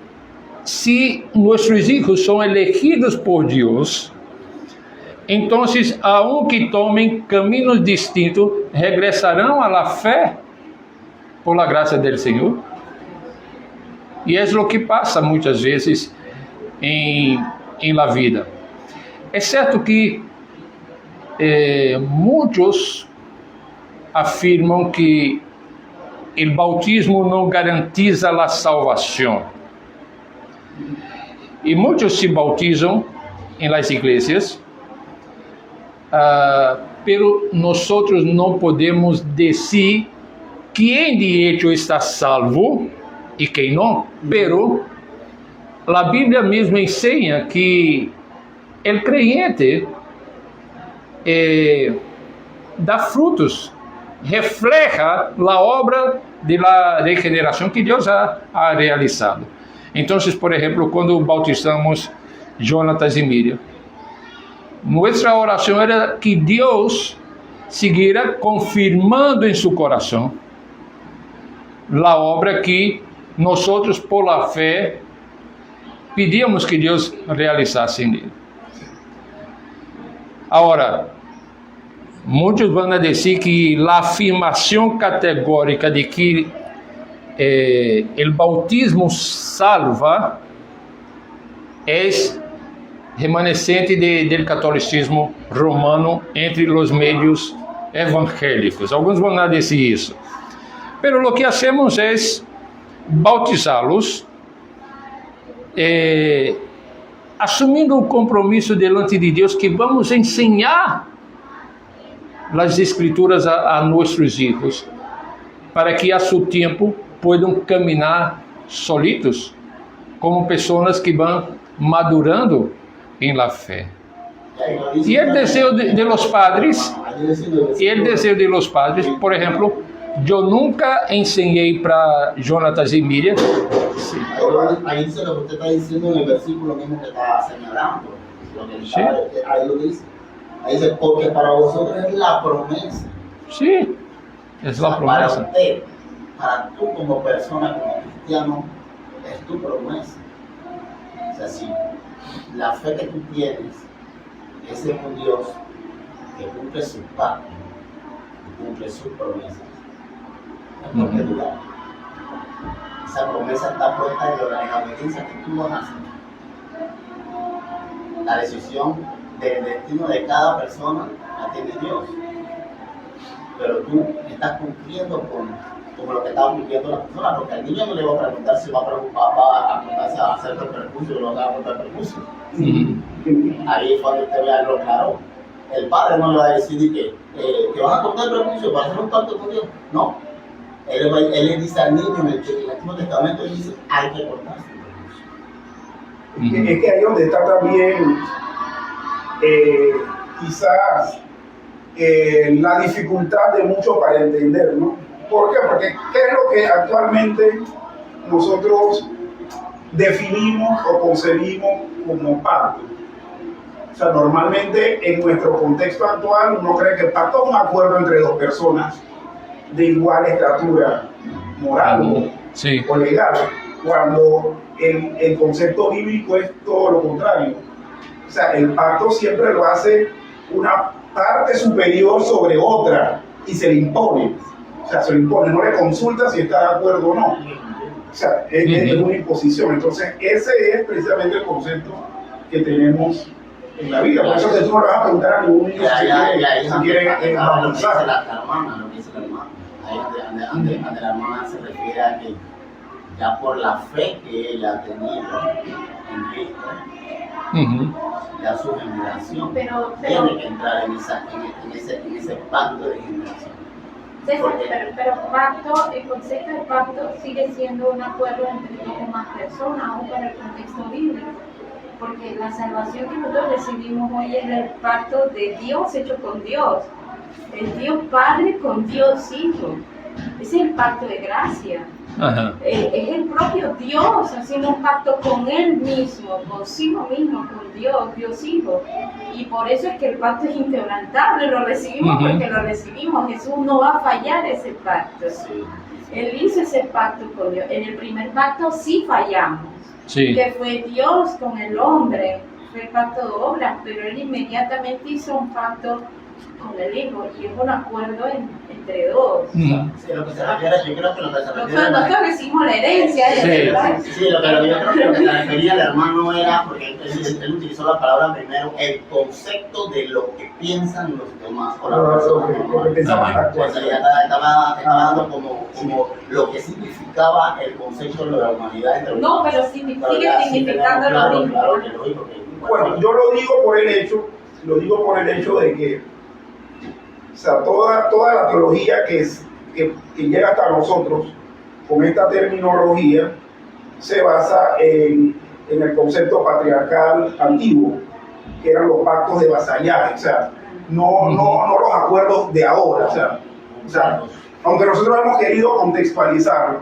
si nuestros hijos son elegidos por Dios, entonces, aunque tomen caminos distintos, regresarán a la fe por la gracia del Señor. Y es lo que pasa muchas veces en la vida. Es cierto que muchos afirman que el bautismo no garantiza la salvación. Y muchos se bautizan en las iglesias, pero nosotros no podemos decir quién de hecho está salvo y quién no. Pero la Biblia misma enseña que el creyente da frutos, refleja la obra de la regeneración que Dios ha realizado. Entonces, por ejemplo, cuando bautizamos Jonatas y Miriam, nuestra oración era que Dios siguiera confirmando en su corazón la obra que nosotros por la fe pedíamos que Dios realizase en él. Ahora, muchos van a decir que la afirmación categórica de que el bautismo salva es remanescente del catolicismo romano entre los medios evangélicos. Algunos van a decir eso. Pero lo que hacemos es bautizarlos, asumindo um compromisso delante de Deus que vamos ensinar as escrituras a nossos filhos, para que a seu tempo possam caminhar solitos, como pessoas que vão madurando em la fé. E o desejo de los padres, por exemplo, eu nunca ensinei para Jonatas e Miriam. Sí. Ahí dice lo que usted está diciendo en el versículo mismo que está señalando. Sí. Ahí lo dice. Ahí dice, porque para vosotros es la promesa. Sí, es la Para promesa. usted, para tú como persona, como cristiano, es tu promesa. O sea, si la fe que tú tienes es en un Dios que cumple sus pactos, que cumple sus promesas, no hay por qué dudar. Esa promesa está puesta en la obediencia que tú vas a hacer. La decisión del destino de cada persona la tiene Dios. Pero tú estás cumpliendo con lo que está cumpliendo la persona, porque al niño no le va a preguntar si va a preguntarse a hacer el perjuicio o no va a hacer el perjuicio. Ahí es cuando usted vea lo claro. El padre no le va a decir que vas a cortar el perjuicio para hacer un pacto con Dios. No. Él le dice al niño en el Antiguo Testamento, él dice, hay que cortarse. Es que ahí donde está también quizás la dificultad de muchos para entender, ¿no? ¿Por qué? Porque ¿qué es lo que actualmente nosotros definimos o concebimos como pacto? O sea, normalmente en nuestro contexto actual uno cree que el pacto es un acuerdo entre dos personas de igual estatura moral Sí. o legal, cuando el concepto bíblico es todo lo contrario. O sea, el pacto siempre lo hace una parte superior sobre otra y se le impone. O sea, se le impone, no le consulta si está de acuerdo o no. O sea, es una imposición. Entonces, ese es precisamente el concepto que tenemos en la vida. Por eso que tú no le vas a preguntar a ningún niño si quiere bautizar. Lo que dice la hermana. Ahí donde la hermana se refiere a que ya por la fe que ella ha tenido en Cristo, ya su generación tiene que entrar en ese pacto de generación. Pero pacto, el concepto de pacto sigue siendo un acuerdo entre dos o más personas, aún para el contexto bíblico. Porque la salvación que nosotros recibimos hoy es el pacto de Dios hecho con Dios. El Dios Padre con Dios Hijo. Ese es el pacto de gracia. Es el propio Dios haciendo un pacto con Él mismo, consigo mismo, con Dios, Dios Hijo. Y por eso es que el pacto es inquebrantable, lo recibimos porque lo recibimos. Jesús no va a fallar ese pacto. Él hizo ese pacto con Dios. En el primer pacto sí fallamos, que fue Dios con el hombre, fue el pacto de obras, pero Él inmediatamente hizo un pacto con el Hijo y es un acuerdo entre dos. Sí, lo que se refiere, yo creo que lo que se refiere. Nosotros recibimos la herencia de Sí, lo que yo creo que lo que se refería el hermano era, porque él utilizó la palabra primero, el concepto de lo que piensan los demás o la persona. O sea, ya estaba dando como lo que significaba el concepto de la humanidad entre los No, pero sigue significando lo mismo. Claro, que lógico que bueno, yo lo digo por el hecho de que sea, toda la teología que llega hasta nosotros con esta terminología se basa en el concepto patriarcal antiguo, que eran los pactos de vasallaje, o sea, no los acuerdos de ahora, o sea, aunque nosotros hemos querido contextualizarlo,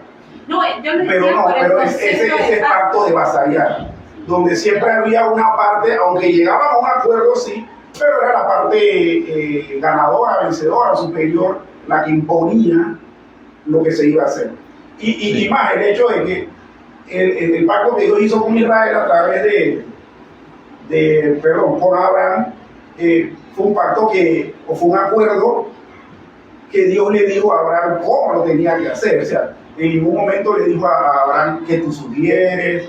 No, yo lo pero decía no, por el pero concepto de ese pacto de vasallaje, donde siempre había una parte, aunque llegaban a un acuerdo, sí, pero era la parte ganadora, vencedora, superior, la que imponía lo que se iba a hacer. Y más el hecho de que el pacto que Dios hizo con Israel a través con Abraham, fue un pacto o fue un acuerdo que Dios le dijo a Abraham cómo lo tenía que hacer. O sea, en ningún momento le dijo a Abraham que tú sugieres,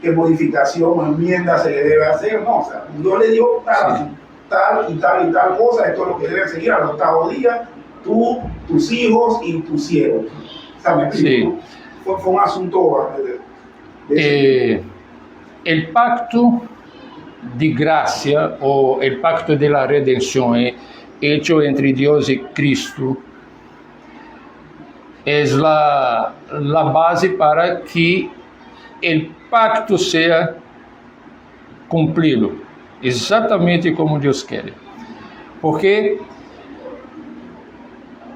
qué modificación o enmienda se le debe hacer. No, o sea, Dios le dijo tal y tal cosa, esto es lo que debe seguir al octavo día, tú, tus hijos y tus siervos. O sea, me explico. Sí. Fue un asunto el pacto de gracia o el pacto de la redención hecho entre Dios y Cristo es la base para que el pacto sea cumprido exactamente como Dios quiere. Porque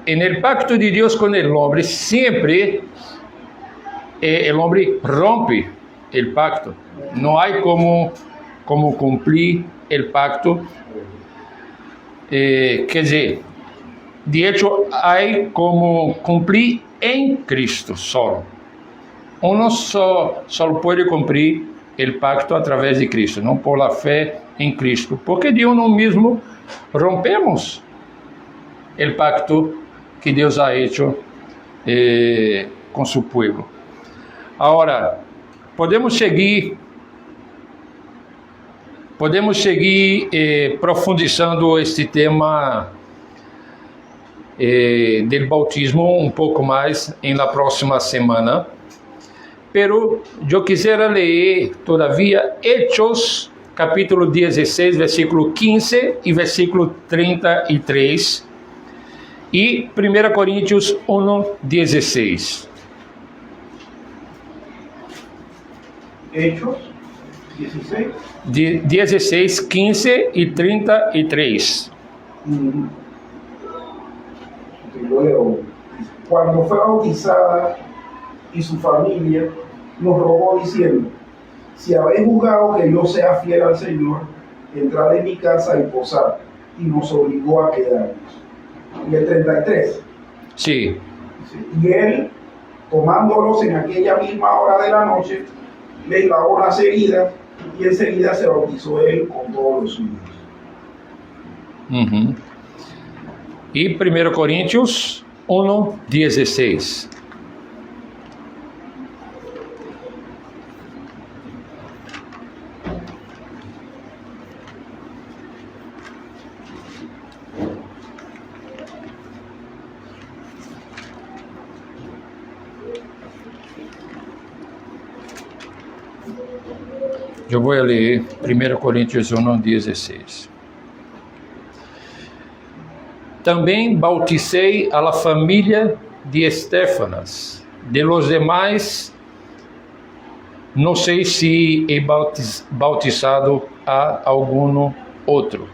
en el pacto de Dios con el hombre siempre el hombre rompe el pacto. No hay como cumplir el pacto. Quer dizer, de hecho, hay como cumplir en Cristo solo. Uno solo puede cumplir el pacto a través de Cristo, no por la fe en Cristo. Porque de uno mismo rompemos el pacto que Dios ha hecho con su pueblo. Ahora, podemos seguir profundizando este tema del bautismo un poco más en la próxima semana, pero yo quisiera leer todavía Hechos, capítulo 16, versículo 15 y versículo 33, y 1 Coríntios 1, 16. Hechos 16. 16, 15 y 33. Yo leo. Cuando fue bautizada y su familia nos rogó diciendo: si habéis juzgado que yo sea fiel al Señor, entrad en mi casa y posad. Y nos obligó a quedarnos. Y el 33. Sí. Y él, tomándolos en aquella misma hora de la noche, les lavó las heridas y enseguida se bautizó él con todos los suyos. Uhum. E 1 Coríntios 1, 16. Eu vou ler 1 Coríntios 1, 16. Também bauticei a la família de Estéfanas. De los demais, não sei se he bautizado a algum outro.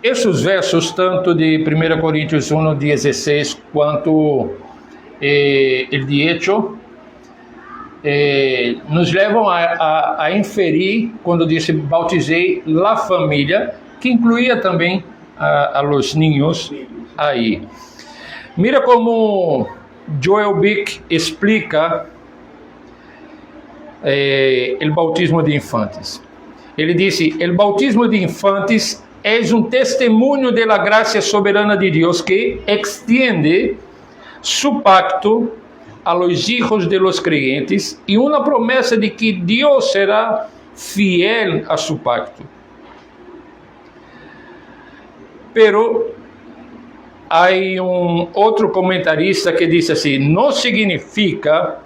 Esses versos, tanto de 1 Coríntios 1, 16, quanto o de Hechos, nos levam a inferir, quando disse bautizei la família, que incluía também a los niños aí. Mira como Joel Bick explica o bautismo de infantes. Ele disse: o bautismo de infantes é testemunho de la gracia soberana de Deus que extiende su pacto a los hijos de los creyentes y una promesa de que Dios será fiel a su pacto. Pero hay otro comentarista que dice así: no significa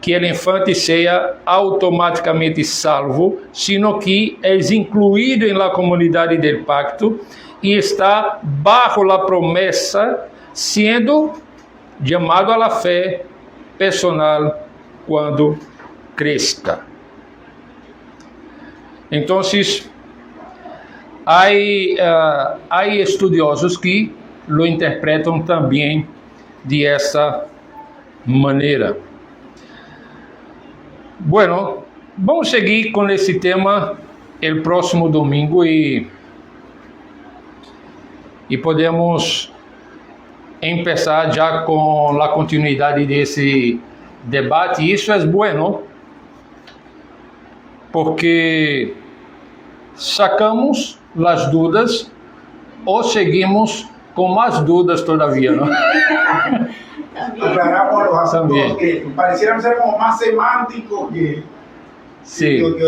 que el infante sea automáticamente salvo, sino que es incluido en la comunidad del pacto y está bajo la promesa, siendo llamado a la fe personal cuando crezca. Entonces, hay estudiosos que lo interpretan también de esa manera. Bueno, vamos a seguir con ese tema el próximo domingo y podemos empezar ya con la continuidad de ese debate. Y eso es bueno porque sacamos las dudas o seguimos con más dudas todavía, ¿no? Aclaramos los asuntos También. que parecieran ser como más semánticos que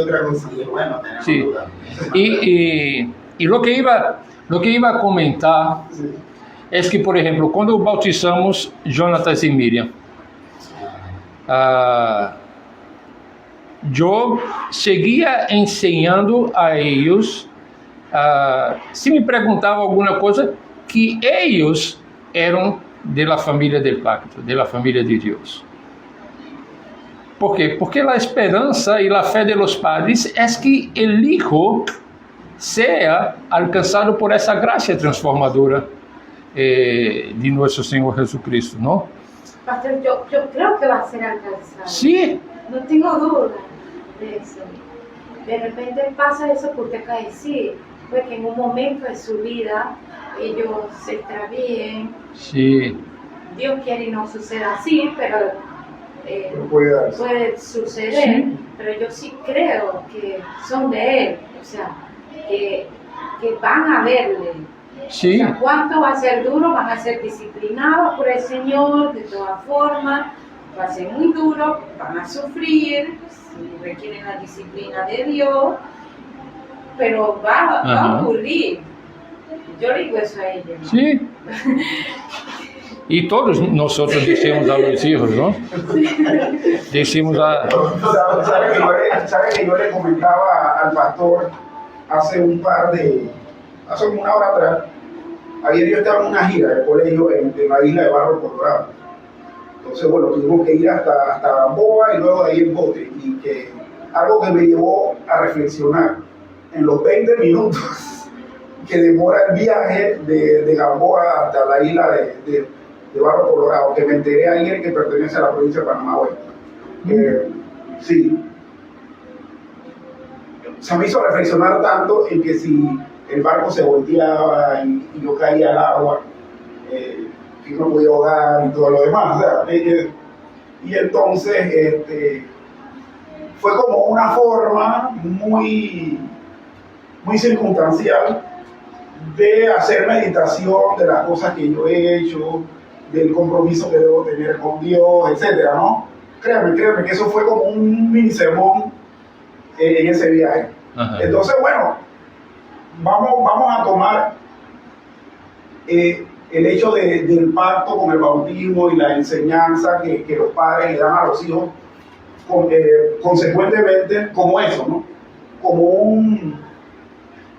otra cosa. Y bueno, tenemos Sí. dudas. Y lo que iba a comentar Sí. es que, por ejemplo, cuando bautizamos Jonatas y Miriam, yo seguía enseñando a ellos, si me preguntavam alguma coisa, que eles eram da família do pacto, da família de Deus. ¿Por quê? Porque a esperança e a fé de los padres é que o Hijo sea alcançado por essa graça transformadora de nosso Senhor Jesucristo, não? Pastor, yo creo que va a ser alcanzado. Sim, No tengo duda de eso. De repente pasa eso que usted acaba de decir, pues que en un momento de su vida ellos se extravíen. sim, Dios quiere y no suceda así, pero Pero puede darse. puede suceder. Sí. Pero yo sí creo que son de Él, o sea, que van a verle. O sim, sea, ¿cuánto va a ser duro? Van a ser disciplinados por el Señor, de todas formas, va a ser muy duro, van a sufrir, si requieren la disciplina de Dios, pero va a Ajá. ocurrir. Yo le digo eso a ellos. ¿no? sim. E todos nós dizemos a los hijos, não? Decimos a... ¿Sabe que yo le comentaba al pastor hace como una hora atrás? Ayer yo estaba en una gira de colegio en la isla de Barro Colorado. Entonces, bueno, tuvimos que ir hasta Gamboa y luego de ahí en bote. Y que algo que me llevó a reflexionar en los 20 minutos que demora el viaje de Gamboa hasta la isla de Barro Colorado, que me enteré ayer que pertenece a la provincia de Panamá Oeste. Sí. Se me hizo reflexionar tanto en que si el barco se volteaba y yo caía al agua, que no podía ahogar y todo lo demás. O sea, y entonces fue como una forma muy, muy circunstancial de hacer meditación de las cosas que yo he hecho, del compromiso que debo tener con Dios, etcétera, ¿no? Créanme que eso fue como un mini sermón en ese viaje. Ajá. Entonces, bueno, vamos a tomar el hecho del pacto con el bautismo y la enseñanza que los padres le dan a los hijos, consecuentemente, como eso, ¿no?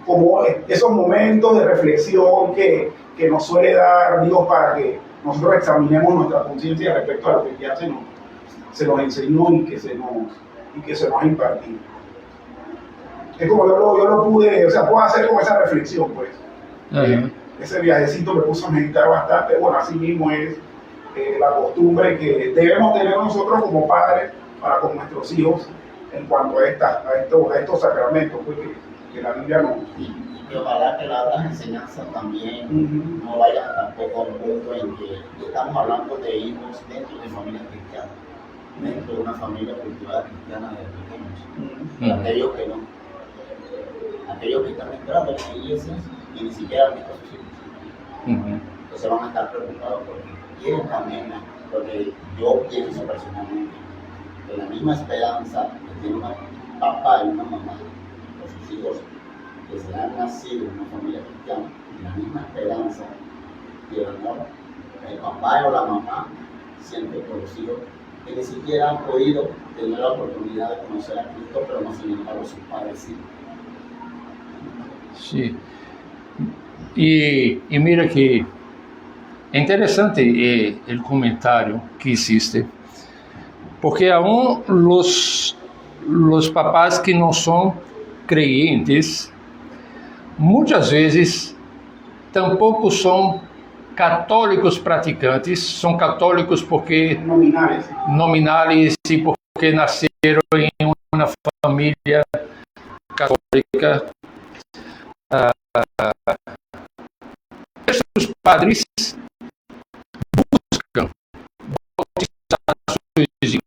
Como esos momentos de reflexión que nos suele dar Dios para que nosotros examinemos nuestra conciencia respecto a lo que ya se nos enseñó y que se nos ha impartido. Es como yo lo pude, o sea, puedo hacer como esa reflexión, pues. Ajá. Ese viajecito me puso a meditar bastante. Bueno, así mismo es la costumbre que debemos tener nosotros como padres para con nuestros hijos en cuanto a estos sacramentos, pues, que la Biblia nos... Y ojalá que las enseñanzas también no vayan tampoco a un punto en que estamos hablando de hijos dentro de familias cristianas, dentro de una familia cultural cristiana de pequeños, aquellos que no, aquellos que están entrando en la iglesia y ni siquiera han visto a sus hijos. Entonces van a estar preocupados porque quieren también, porque yo pienso personalmente que la misma esperanza que tiene un papá y una mamá por sus hijos que se han nacido en una familia cristiana, la misma esperanza y el amor el papá o la mamá siente por los hijos que ni siquiera han podido tener la oportunidad de conocer a Cristo, pero no sin embargo sus padres sí. Sí. E mira que é interessante o comentário que existe, porque aún os papás que não são creyentes, muitas vezes tampouco são católicos praticantes, são católicos porque nominais e porque nasceram em uma família católica. Esses padres buscam bautizar seus hijos.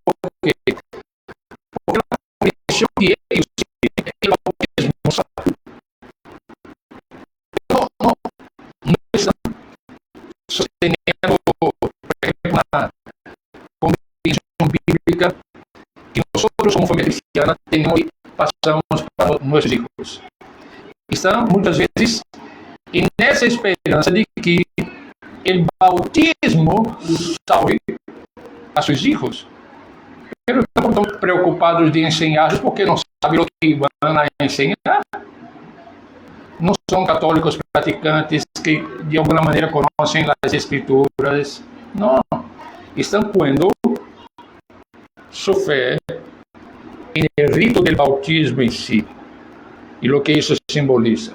Por quê? Porque a condição que eles têm é o bautismo, sabe? Não estão sosteniendo, por exemplo, na compreensão bíblica que nós, como família cristiana, temos e passamos para nossos filhos. Estão, muitas vezes, nessa esperança de que o bautismo salve a seus filhos. Eles não estão preocupados de ensinar porque não sabem o que vão ensinar. Não são católicos praticantes que, de alguma maneira, conhecem as escrituras. Não. Estão pondo sua fé no rito do bautismo em si e o que isso simboliza.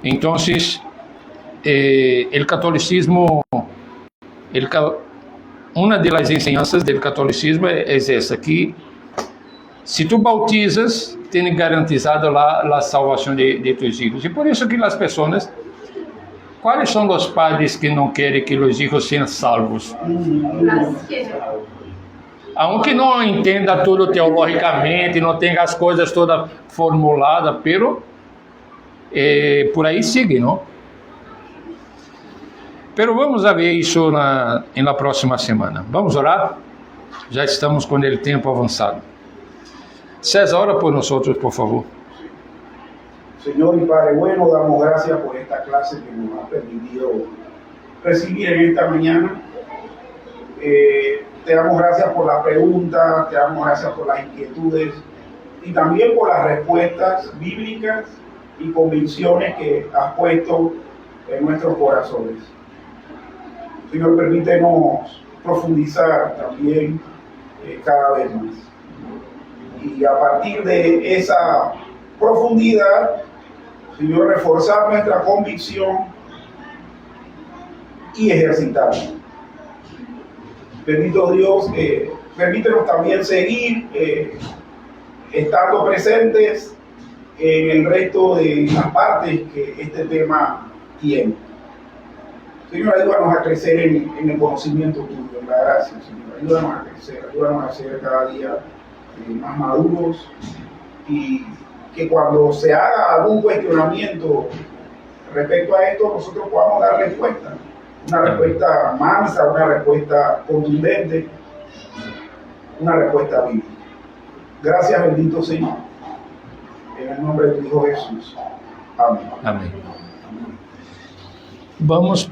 Então, o catolicismo, uma das enseñanças do catolicismo é essa, que se tu bautizas, tem garantizado a salvação de tus filhos. E por isso que as pessoas, quais são os padres que não querem que os filhos sejam salvos? Aunque não entenda tudo teologicamente, não tenha as coisas todas formuladas, pero por aí sigue, não? Pero vamos a ver isso na próxima semana. Vamos orar? Já estamos com o tempo avançado. César, ora por nós, por favor. Señor y Padre bueno, damos gracias por esta clase que nos ha permitido recibir en esta mañana. Te damos gracias por las preguntas, te damos gracias por las inquietudes y también por las respuestas bíblicas y convicciones que has puesto en nuestros corazones. Señor, permítenos profundizar también cada vez más. Y a partir de esa profundidad, Señor, reforzar nuestra convicción y ejercitarla. Bendito Dios, permítenos también seguir estando presentes en el resto de las partes que este tema tiene. Señor, ayúdanos a crecer en el conocimiento tuyo, en la gracia, Señor. Ayúdanos a crecer, ayúdanos a ser cada día más maduros y que cuando se haga algún cuestionamiento respecto a esto, nosotros podamos dar respuesta. Una respuesta mansa, una respuesta contundente, una respuesta bíblica. Gracias, bendito Señor. En el nombre de tu Hijo Jesús. Amén. Amém. Vamos